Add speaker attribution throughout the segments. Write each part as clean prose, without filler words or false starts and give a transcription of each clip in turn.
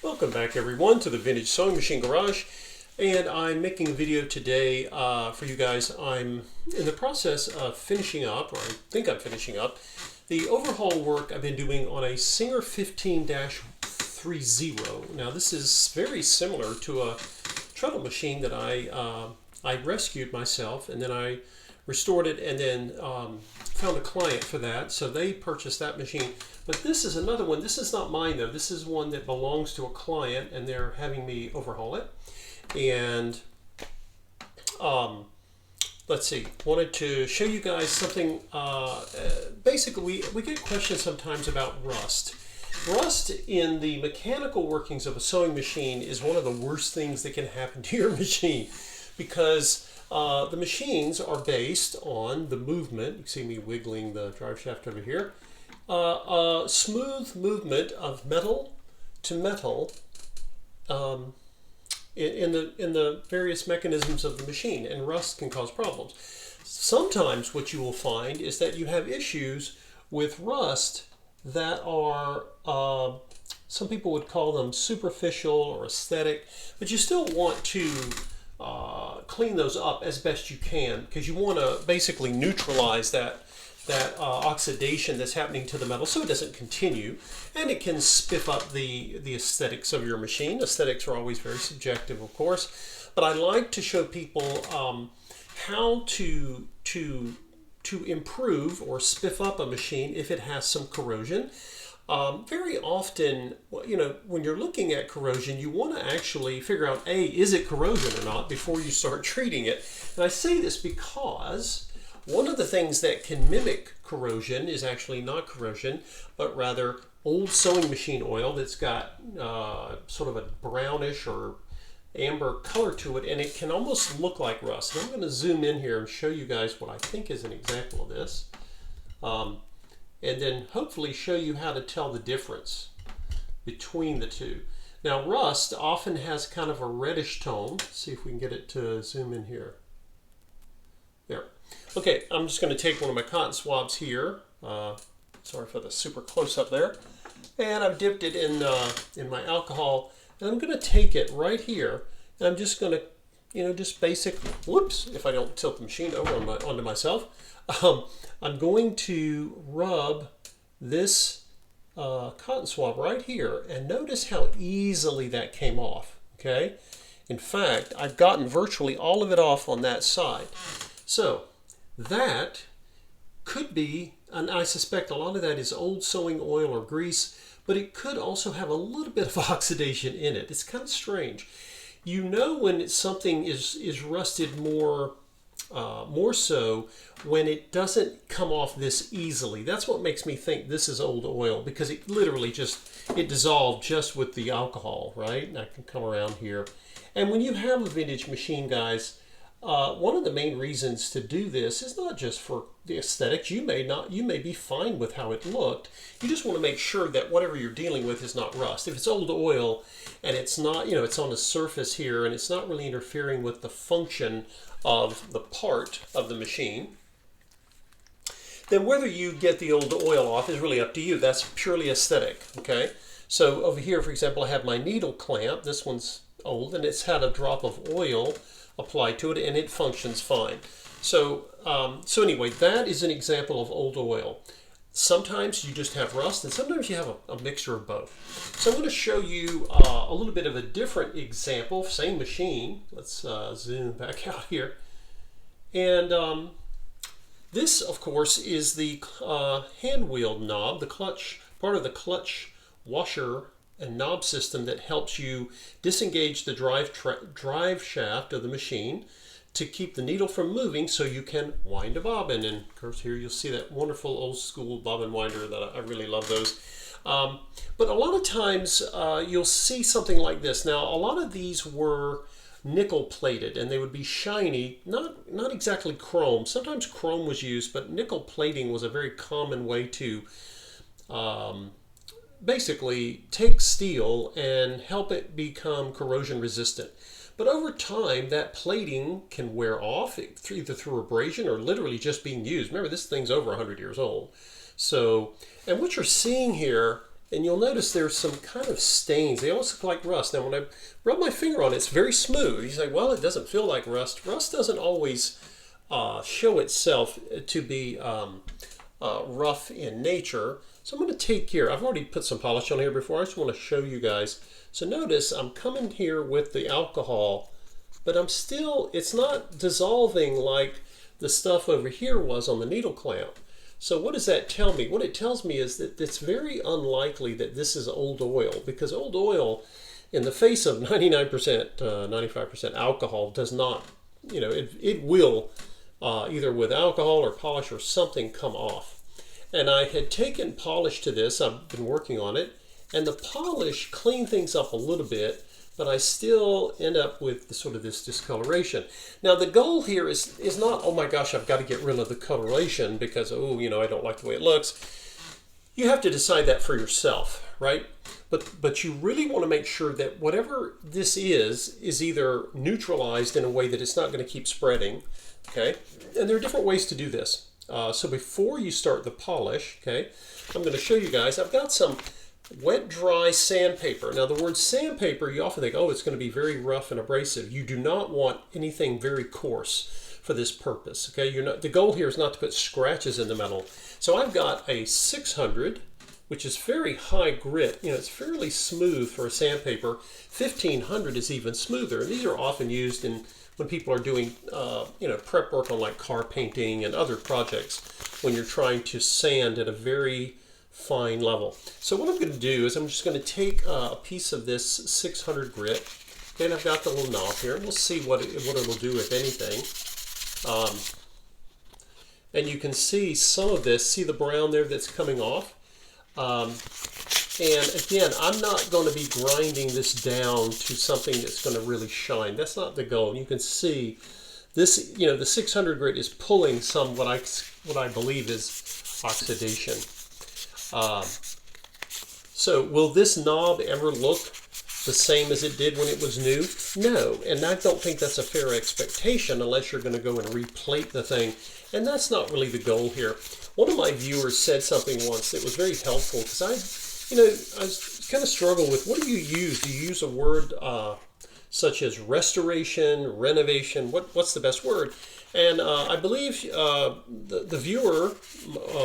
Speaker 1: Welcome back everyone to the Vintage Sewing Machine Garage, and I'm making a video today for you guys. I'm in the process of finishing up, or I think I'm finishing up, the overhaul work I've been doing on a Singer 15-30. Now this is very similar to a treadle machine that I rescued myself, and then I restored it and then found a client for that, so they purchased that machine. But this is another one. This is not mine though. This is one that belongs to a client, and they're having me overhaul it. And let's see, wanted to show you guys something. Basically, we get questions sometimes about rust. Rust in the mechanical workings of a sewing machine is one of the worst things that can happen to your machine, because the machines are based on the movement. You can see me wiggling the drive shaft over here. Smooth movement of metal to metal in the various mechanisms of the machine, and rust can cause problems. Sometimes what you will find is that you have issues with rust that are, some people would call them superficial or aesthetic, but you still want to clean those up as best you can, because you want to basically neutralize that oxidation that's happening to the metal so it doesn't continue, and it can spiff up the aesthetics of your machine. Aesthetics are always very subjective, of course, but I like to show people how to improve or spiff up a machine if it has some corrosion. Very often, you know, when you're looking at corrosion, you want to actually figure out, A, is it corrosion or not before you start treating it. And I say this because one of the things that can mimic corrosion is actually not corrosion, but rather old sewing machine oil that's got sort of a brownish or amber color to it, and it can almost look like rust. And I'm going to zoom in here and show you guys what I think is an example of this, and then hopefully show you how to tell the difference between the two. Now, rust often has kind of a reddish tone. Let's see if we can get it to zoom in here. There. Okay, I'm just going to take one of my cotton swabs here. Sorry for the super close up there. And I've dipped it in my alcohol, and I'm going to take it right here, and I'm just going to, you know, just basic, whoops, if I don't tilt the machine over onto myself, I'm going to rub this cotton swab right here, and notice how easily that came off, okay? In fact, I've gotten virtually all of it off on that side. So that could be, and I suspect a lot of that is old sewing oil or grease, but it could also have a little bit of oxidation in it. It's kind of strange. You know when something is rusted more so when it doesn't come off this easily. That's what makes me think this is old oil, because it literally it dissolved just with the alcohol, right? And I can come around here. And when you have a vintage machine, guys, one of the main reasons to do this is not just for the aesthetics. You may be fine with how it looked. You just want to make sure that whatever you're dealing with is not rust. If it's old oil and it's not, you know, it's on the surface here and it's not really interfering with the function of the part of the machine, then whether you get the old oil off is really up to you. That's purely aesthetic, okay? So over here, for example, I have my needle clamp. This one's old, and it's had a drop of oil applied to it, and it functions fine. So anyway, that is an example of old oil. Sometimes you just have rust, and sometimes you have a mixture of both. So I'm going to show you a little bit of a different example, same machine. Let's zoom back out here. And this, of course, is the hand-wheeled knob, the clutch, part of the clutch washer and knob system that helps you disengage the drive shaft of the machine to keep the needle from moving so you can wind a bobbin. And of course here you'll see that wonderful old school bobbin winder that I really love those. But a lot of times you'll see something like this. Now, a lot of these were nickel plated, and they would be shiny, not exactly chrome. Sometimes chrome was used, but nickel plating was a very common way to basically take steel and help it become corrosion resistant. But over time, that plating can wear off, either through abrasion or literally just being used. Remember, this thing's over 100 years old. So, and what you're seeing here and you'll notice there's some kind of stains. They almost look like rust. Now, when I rub my finger on it, it's very smooth. You say, well, it doesn't feel like rust. Rust doesn't always show itself to be rough in nature. So I'm going to take here, I've already put some polish on here before. I just want to show you guys. So notice I'm coming here with the alcohol, but I'm still, it's not dissolving like the stuff over here was on the needle clamp. So what does that tell me? What it tells me is that it's very unlikely that this is old oil, because old oil in the face of 99%, 95% alcohol does not, you know, it will either with alcohol or polish or something come off. And I had taken polish to this, I've been working on it, and the polish cleaned things up a little bit, but I still end up with sort of this discoloration. Now the goal here is not, oh my gosh, I've got to get rid of the coloration because, oh, you know, I don't like the way it looks. You have to decide that for yourself, right? But you really want to make sure that whatever this is either neutralized in a way that it's not going to keep spreading, okay? And there are different ways to do this. So before you start the polish, okay, I'm going to show you guys, I've got some wet dry sandpaper. Now the word sandpaper, you often think, oh, it's going to be very rough and abrasive. You do not want anything very coarse for this purpose, okay? The goal here is not to put scratches in the metal. So I've got a 600, which is very high grit. You know, it's fairly smooth for a sandpaper. 1500 is even smoother. And these are often used in when people are doing, you know, prep work on like car painting and other projects when you're trying to sand at a very fine level. So what I'm going to do is I'm just going to take a piece of this 600 grit, and I've got the little knob here, and we'll see what it'll do, if anything. And you can see some of this, see the brown there that's coming off. And again, I'm not going to be grinding this down to something that's going to really shine. That's not the goal. You can see this, you know, the 600 grit is pulling some what I believe is oxidation. So will this knob ever look the same as it did when it was new? No, and I don't think that's a fair expectation unless you're going to go and replate the thing. And that's not really the goal here. One of my viewers said something once that was very helpful, because I kind of struggle with, what do you use? Do you use a word such as restoration, renovation? What's the best word? And I believe the viewer,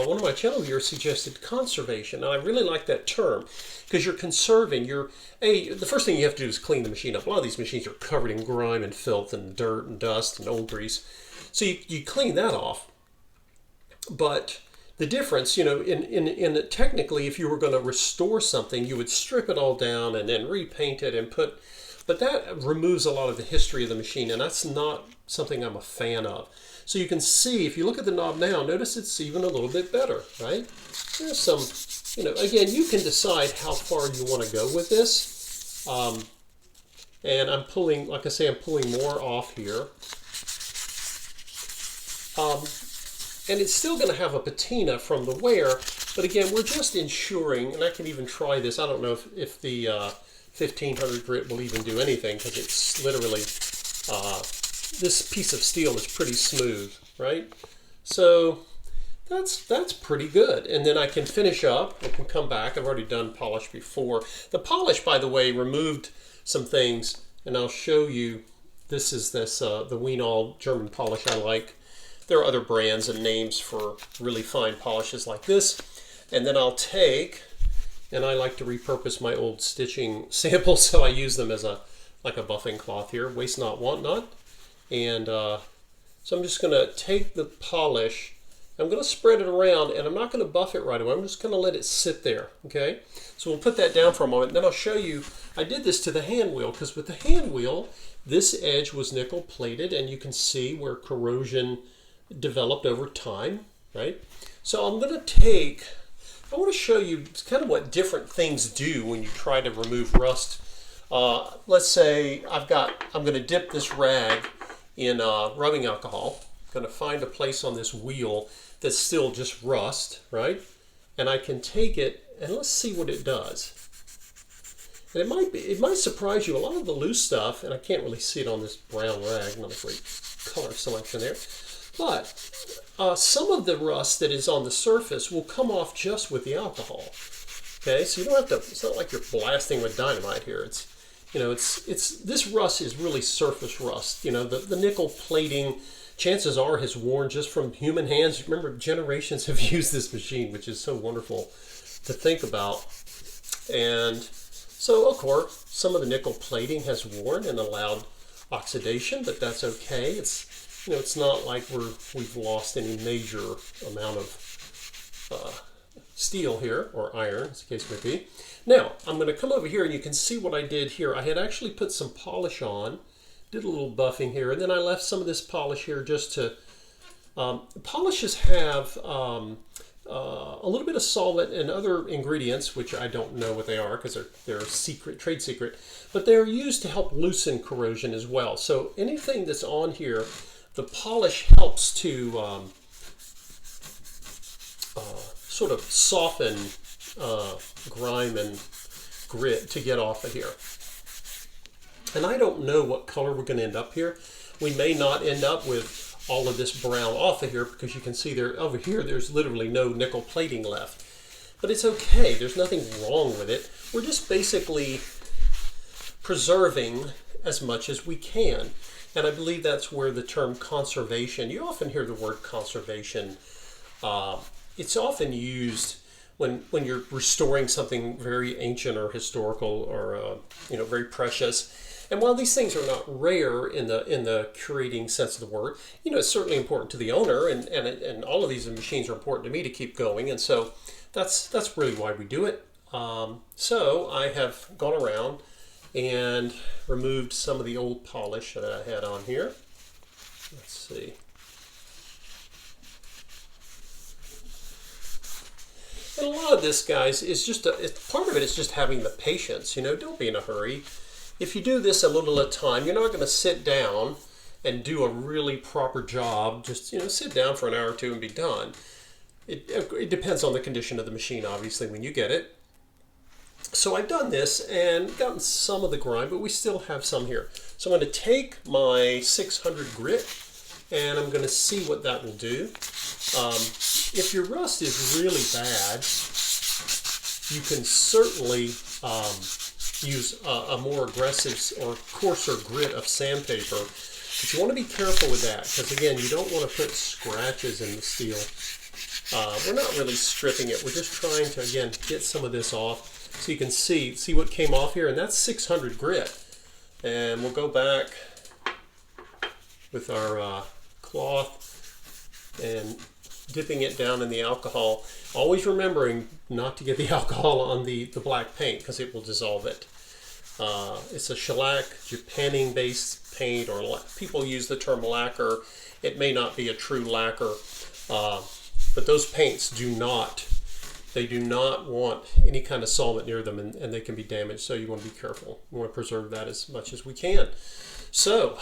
Speaker 1: one of my channel viewers, suggested conservation. And I really like that term, because you're conserving. The first thing you have to do is clean the machine up. A lot of these machines are covered in grime and filth and dirt and dust and old grease. So you clean that off. But the difference, you know, in technically, if you were going to restore something, you would strip it all down and then repaint it and but that removes a lot of the history of the machine, and that's not something I'm a fan of. So you can see, if you look at the knob now, notice it's even a little bit better, right? There's some, you know, again, you can decide how far you want to go with this. And I'm pulling, like I say, I'm pulling more off here. And it's still going to have a patina from the wear, but again, we're just ensuring, and I can even try this. I don't know if the 1500 grit will even do anything, because it's literally, this piece of steel is pretty smooth, right? So that's pretty good. And then I can finish up, I can come back. I've already done polish before. The polish, by the way, removed some things, and I'll show you. This is the Wienall German polish I like. There are other brands and names for really fine polishes like this. And then I'll take, and I like to repurpose my old stitching samples, so I use them as like a buffing cloth here, waste not, want not. And so I'm just going to take the polish, I'm going to spread it around, and I'm not going to buff it right away. I'm just going to let it sit there, okay? So we'll put that down for a moment, and then I'll show you. I did this to the hand wheel, because with the hand wheel, this edge was nickel plated, and you can see where corrosion developed over time, right? So I'm going to I want to show you kind of what different things do when you try to remove rust. Let's say I'm going to dip this rag in rubbing alcohol. I'm going to find a place on this wheel that's still just rust, right? And I can take it, and let's see what it does. And it might surprise you. A lot of the loose stuff, and I can't really see it on this brown rag, not a great color selection there. But some of the rust that is on the surface will come off just with the alcohol. Okay, so you don't have to, it's not like you're blasting with dynamite here. It's, you know, this rust is really surface rust. You know, the nickel plating, chances are, has worn just from human hands. Remember, generations have used this machine, which is so wonderful to think about. And so, of course, some of the nickel plating has worn and allowed oxidation, but that's okay. It's, you know, it's not like we've lost any major amount of steel here, or iron, as the case may be. Now, I'm going to come over here and you can see what I did here. I had actually put some polish on, did a little buffing here, and then I left some of this polish here just to, polishes have a little bit of solvent and other ingredients, which I don't know what they are because they're a secret, trade secret, but they're used to help loosen corrosion as well. So anything that's on here, the polish helps to sort of soften grime and grit to get off of here. And I don't know what color we're going to end up here. We may not end up with all of this brown off of here because you can see there over here there's literally no nickel plating left. But it's okay. There's nothing wrong with it. We're just basically preserving as much as we can. And I believe that's where the term conservation, you often hear the word conservation. It's often used when you're restoring something very ancient or historical or you know, very precious. And while these things are not rare in the curating sense of the word, you know, it's certainly important to the owner, and all of these machines are important to me to keep going. And so that's really why we do it. So I have gone around and removed some of the old polish that I had on here. Let's see. And a lot of this, guys, is just part of it is just having the patience. You know, don't be in a hurry. If you do this a little at a time, you're not going to sit down and do a really proper job. Just, you know, sit down for an hour or two and be done. It depends on the condition of the machine, obviously, when you get it. So I've done this and gotten some of the grime, but we still have some here. So I'm going to take my 600 grit and I'm going to see what that will do. If your rust is really bad, you can certainly use a more aggressive or coarser grit of sandpaper. But you want to be careful with that because, again, you don't want to put scratches in the steel. We're not really stripping it. We're just trying to, again, get some of this off so you can see what came off here. And that's 600 grit. And we'll go back with our cloth and dipping it down in the alcohol, always remembering not to get the alcohol on the black paint because it will dissolve it. It's a shellac, Japanning based paint, or people use the term lacquer. It may not be a true lacquer, but those paints do not want any kind of solvent near them, and they can be damaged, so you want to be careful. We want to preserve that as much as we can. So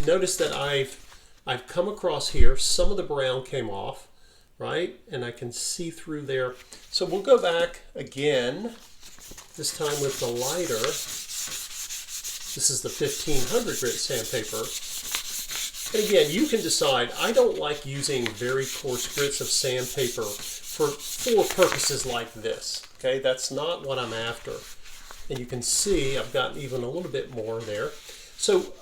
Speaker 1: notice that I've come across here, some of the brown came off, right? And I can see through there. So we'll go back again, this time with the lighter. This is the 1500 grit sandpaper. And again, you can decide. I don't like using very coarse grits of sandpaper for purposes like this. Okay, that's not what I'm after. And you can see I've got even a little bit more there. So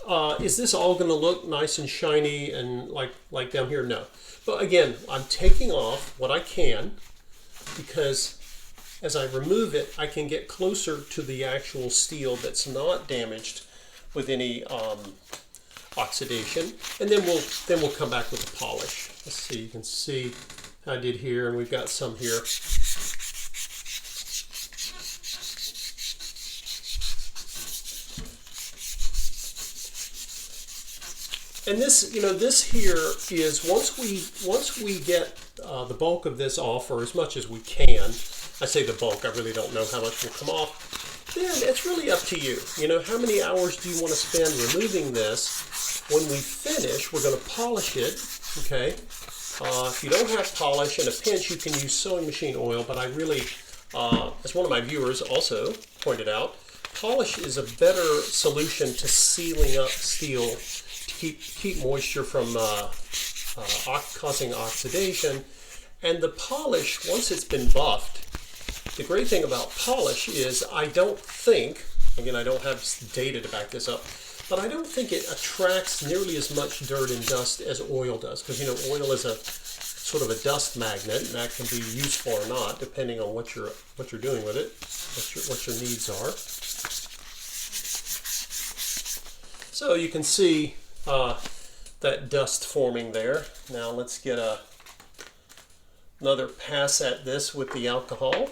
Speaker 1: is this all going to look nice and shiny and like down here? No. But again, I'm taking off what I can because as I remove it, I can get closer to the actual steel that's not damaged with any oxidation. And then we'll come back with the polish. Let's see, you can see how I did here, and we've got some here. And this, you know, this here is once we get the bulk of this off, or as much as we can. I say the bulk. I really don't know how much will come off. Then it's really up to you. You know, how many hours do you want to spend removing this? When we finish, we're going to polish it. Okay. If you don't have polish, in a pinch, you can use sewing machine oil. But I really, as one of my viewers also pointed out, polish is a better solution to sealing up steel. Keep moisture from causing oxidation. And the polish, once it's been buffed, the great thing about polish is I don't think, again, I don't have data to back this up, but I don't think it attracts nearly as much dirt and dust as oil does, because, you know, oil is a sort of a dust magnet, and that can be useful or not depending on what you're doing with it, what your needs are. So you can see that dust forming there. Now let's get another pass at this with the alcohol.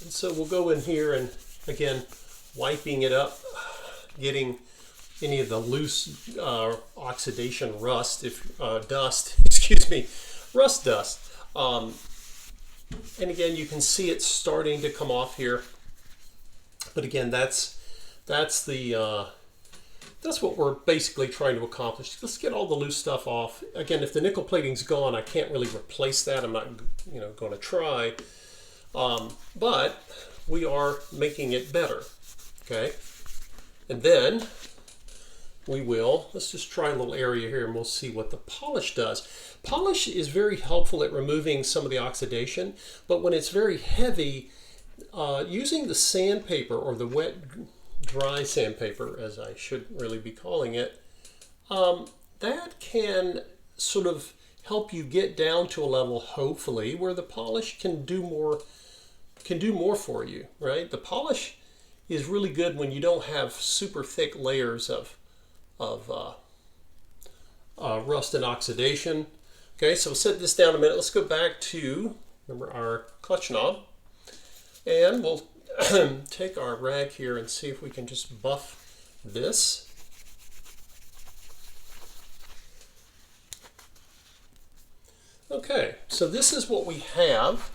Speaker 1: And so we'll go in here and, again, wiping it up, getting any of the loose oxidation rust, dust, excuse me, rust dust. And again, you can see it starting to come off here. But again, that's what we're basically trying to accomplish. Let's get all the loose stuff off. Again, if the nickel plating's gone, I can't really replace that. I'm not, you know, going to try. But we are making it better. Okay, and then let's just try a little area here and we'll see what the polish does. Polish is very helpful at removing some of the oxidation, but when it's very heavy, using the sandpaper, or the wet dry sandpaper as I should really be calling it, that can sort of help you get down to a level, hopefully, where the polish can do more for you, right? The polish is really good when you don't have super thick layers of rust and oxidation. Okay, so we'll set this down a minute. Let's go back to, remember, our clutch knob, and we'll take our rag here and see if we can just buff this. Okay, so this is what we have.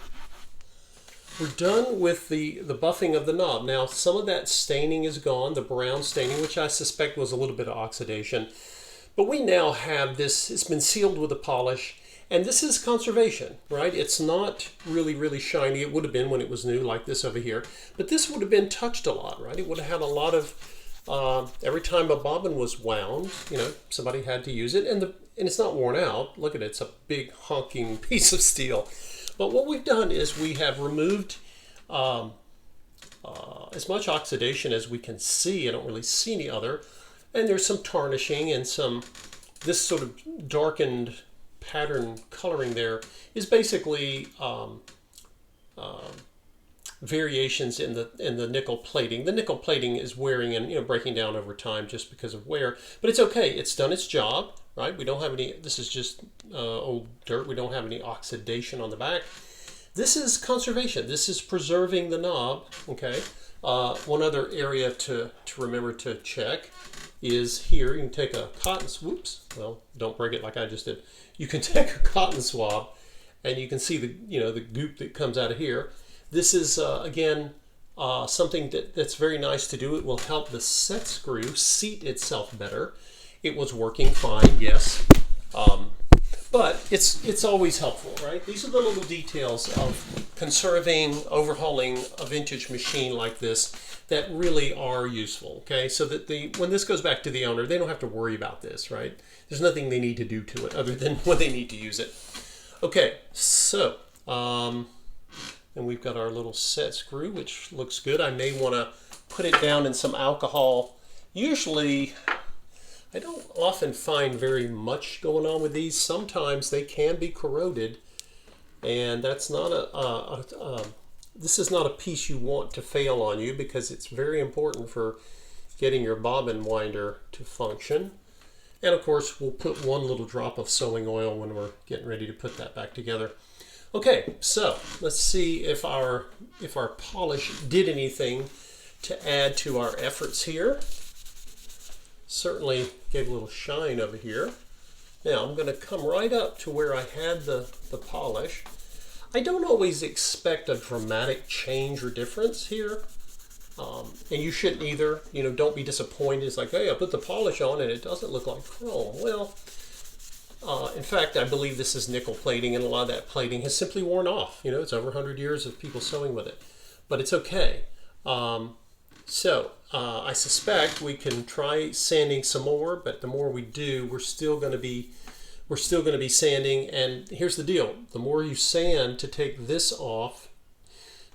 Speaker 1: We're done with the buffing of the knob. Now, some of that staining is gone, the brown staining, which I suspect was a little bit of oxidation. But we now have this, it's been sealed with a polish, and this is conservation, right? It's not really, really shiny. It would have been when it was new, like this over here. But this would have been touched a lot, right? It would have had a lot of, every time a bobbin was wound, you know, somebody had to use it, and it's not worn out. Look at it, it's a big honking piece of steel. But what we've done is we have removed as much oxidation as we can see. I don't really see any other. And there's some tarnishing and this sort of darkened pattern coloring there is basically variations in the nickel plating. The nickel plating is wearing and, you know, breaking down over time just because of wear. But it's okay. It's done its job. Right? We don't have any, this is just old dirt. We don't have any oxidation on the back. This is conservation. This is preserving the knob, okay? One other area to remember to check is here. You can take a cotton, whoops, well, don't break it like I just did. You can take a cotton swab and you can see the, you know, the goop that comes out of here. This is, again, something that's very nice to do. It will help the set screw seat itself better. It was working fine, yes, but it's always helpful, right? These are the little details of conserving, overhauling a vintage machine like this that really are useful, okay? So that when this goes back to the owner, they don't have to worry about this, right? There's nothing they need to do to it other than when they need to use it. Okay, so, and we've got our little set screw, which looks good. I may want to put it down in some alcohol. Usually, I don't often find very much going on with these. Sometimes they can be corroded, and that's not this is not a piece you want to fail on you, because it's very important for getting your bobbin winder to function. And of course, we'll put one little drop of sewing oil when we're getting ready to put that back together. Okay, so let's see if our polish did anything to add to our efforts here. Certainly gave a little shine over here. Now I'm going to come right up to where I had the polish. I don't always expect a dramatic change or difference here. And you shouldn't either. You know, don't be disappointed. It's like, hey, I put the polish on and it doesn't look like chrome. Well, in fact, I believe this is nickel plating, and a lot of that plating has simply worn off. You know, it's over 100 years of people sewing with it. But it's okay. I suspect we can try sanding some more, but the more we do, we're still going to be we're still going to be sanding. And here's the deal. The more you sand to take this off,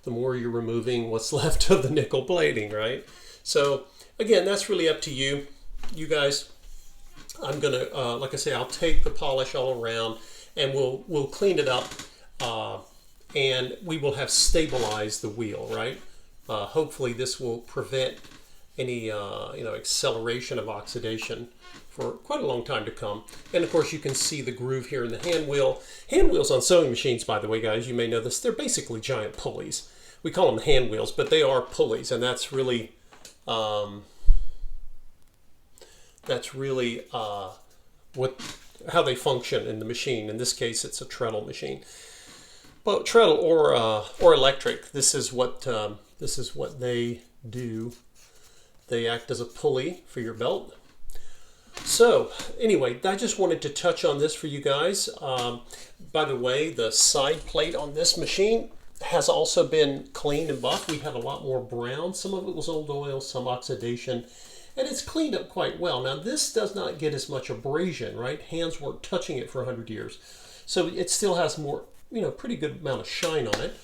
Speaker 1: the more you're removing what's left of the nickel plating, right? So again, that's really up to you. You guys, I'm going to, like I say, I'll take the polish all around and we'll clean it up and we will have stabilized the wheel, right? Hopefully this will prevent any acceleration of oxidation for quite a long time to come. And of course you can see the groove here in the hand wheel. Hand wheels on sewing machines, by the way, guys, you may know this, they're basically giant pulleys. We call them hand wheels, but they are pulleys, and that's really how they function in the machine. In this case, it's a treadle machine, but treadle or electric. This is what they do. They act as a pulley for your belt. So anyway, I just wanted to touch on this for you guys. By the way, the side plate on this machine has also been cleaned and buffed. We had a lot more brown. Some of it was old oil, some oxidation, and it's cleaned up quite well. Now this does not get as much abrasion, right? Hands weren't touching it for 100 years. So it still has more, pretty good amount of shine on it.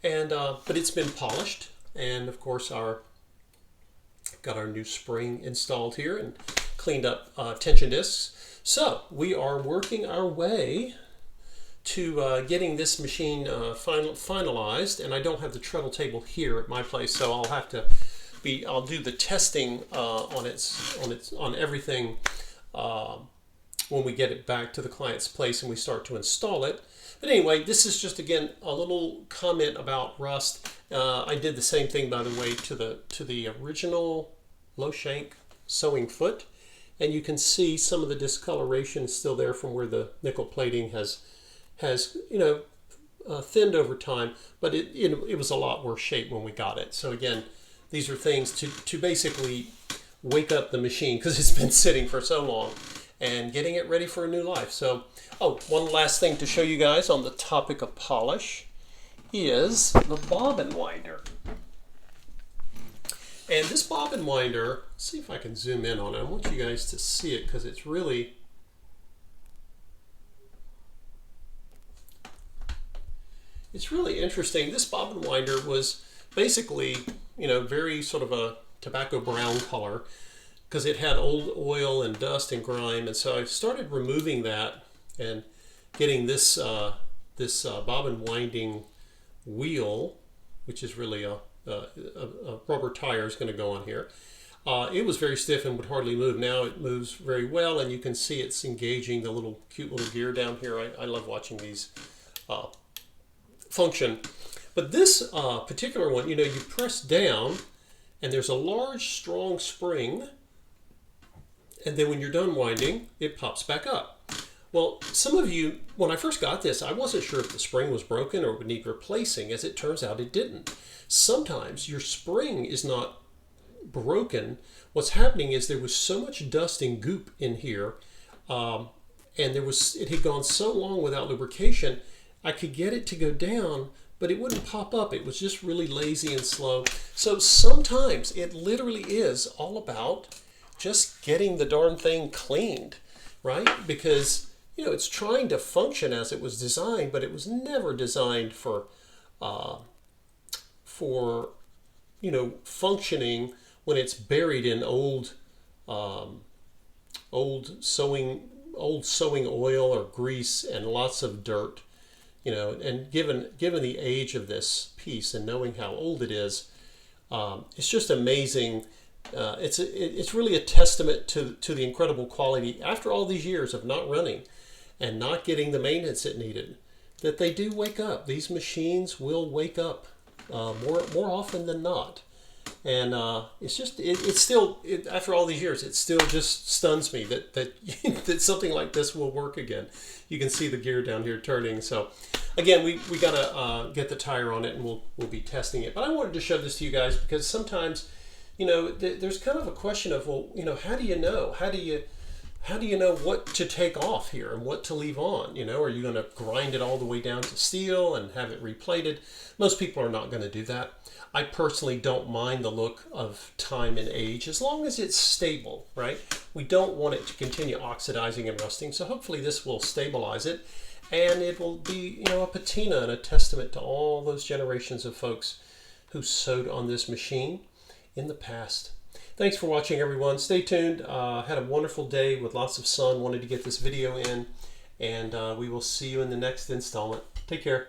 Speaker 1: And but it's been polished, and of course got our new spring installed here and cleaned up tension discs. So we are working our way to getting this machine finalized, and I don't have the treadle table here at my place, so I'll have to I'll do the testing on everything when we get it back to the client's place and we start to install it. But anyway, this is just, again, a little comment about rust. I did the same thing, by the way, to the original low shank sewing foot, and you can see some of the discoloration is still there from where the nickel plating has thinned over time, but it was a lot worse shape when we got it. So again, these are things to basically wake up the machine because it's been sitting for so long and getting it ready for a new life. So, one last thing to show you guys on the topic of polish is the bobbin winder. And this bobbin winder, let's see if I can zoom in on it. I want you guys to see it because it's really interesting. This bobbin winder was basically, very sort of a tobacco brown color because it had old oil and dust and grime. And so I started removing that and getting this bobbin winding wheel, which is really a rubber tire is going to go on here. It was very stiff and would hardly move. Now it moves very well, and you can see it's engaging the cute little gear down here. I love watching these function. But this particular one, you press down and there's a large strong spring, and then when you're done winding, it pops back up. Well, some of you, when I first got this, I wasn't sure if the spring was broken or would need replacing. As it turns out, it didn't. Sometimes your spring is not broken. What's happening is there was so much dust and goop in here, and it had gone so long without lubrication, I could get it to go down, but it wouldn't pop up. It was just really lazy and slow. So sometimes it literally is all about just getting the darn thing cleaned, right? Because it's trying to function as it was designed, but it was never designed for functioning when it's buried in old sewing oil or grease and lots of dirt. And given the age of this piece and knowing how old it is, it's just amazing. It's really a testament to the incredible quality after all these years of not running and not getting the maintenance it needed, that they do wake up. These machines will wake up more often than not. And it's still after all these years, it still just stuns me that something like this will work again. You can see the gear down here turning. So again, we gotta get the tire on it, and we'll be testing it. But I wanted to show this to you guys because sometimes there's kind of a question of, well, how do you know? How do how do you know what to take off here and what to leave on? You know, are you going to grind it all the way down to steel and have it replated? Most people are not going to do that. I personally don't mind the look of time and age as long as it's stable, right? We don't want it to continue oxidizing and rusting, so hopefully this will stabilize it, and it will be, you know, a patina and a testament to all those generations of folks who sewed on this machine in the past. Thanks for watching, everyone. Stay tuned. Had a wonderful day with lots of sun. Wanted to get this video in, and we will see you in the next installment. Take care.